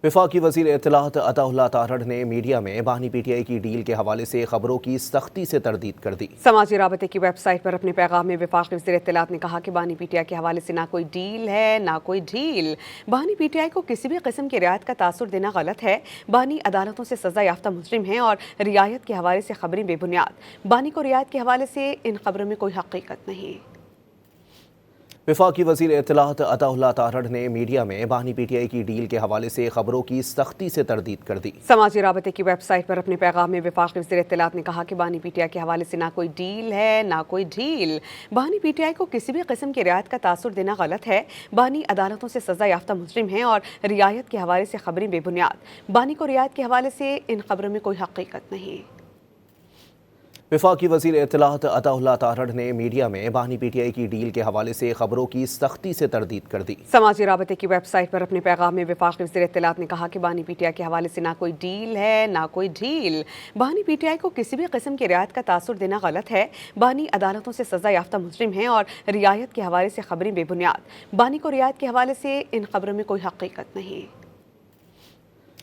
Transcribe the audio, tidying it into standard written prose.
وفاقی وزیر اطلاعات عطا اللہ تارڑ نے میڈیا میں بانی پی ٹی آئی کی ڈیل کے حوالے سے خبروں کی سختی سے تردید کر دی۔ سماجی رابطے کی ویب سائٹ پر اپنے پیغام میں وفاقی وزیر اطلاعات نے کہا کہ بانی پی ٹی آئی کے حوالے سے نہ کوئی ڈیل ہے نہ کوئی ڈھیل۔ بانی پی ٹی آئی کو کسی بھی قسم کی رعایت کا تاثر دینا غلط ہے۔ بانی عدالتوں سے سزا یافتہ مجرم ہیں اور رعایت کے حوالے سے خبریں بے بنیاد۔ بانی کو رعایت کے حوالے سے ان خبروں میں کوئی حقیقت نہیں۔ وفاقی وزیر اطلاعات عطا اللہ تارڑ نے میڈیا میں بانی پی ٹی آئی کی ڈیل کے حوالے سے خبروں کی سختی سے تردید کر دی۔ سماجی رابطے کی ویب سائٹ پر اپنے پیغام میں وفاقی وزیر اطلاعات نے کہا کہ بانی پی ٹی آئی کے حوالے سے نہ کوئی ڈیل ہے نہ کوئی ڈھیل۔ بانی پی ٹی آئی کو کسی بھی قسم کی رعایت کا تاثر دینا غلط ہے۔ بانی عدالتوں سے سزا یافتہ مجرم ہیں اور رعایت کے حوالے سے خبریں بے بنیاد۔ بانی کو رعایت کے حوالے سے ان خبروں میں کوئی حقیقت نہیں۔ وفاقی وزیر اطلاعات عطا اللہ تارڑ نے میڈیا میں بانی پی ٹی آئی کی ڈیل کے حوالے سے خبروں کی سختی سے تردید کر دی۔ سماجی رابطے کی ویب سائٹ پر اپنے پیغام میں وفاقی وزیر اطلاعات نے کہا کہ بانی پی ٹی آئی کے حوالے سے نہ کوئی ڈیل ہے نہ کوئی ڈھیل۔ بانی پی ٹی آئی کو کسی بھی قسم کی رعایت کا تاثر دینا غلط ہے۔ بانی عدالتوں سے سزا یافتہ مجرم ہیں اور رعایت کے حوالے سے خبریں بے بنیاد۔ بانی کو رعایت کے حوالے سے ان خبروں میں کوئی حقیقت نہیں۔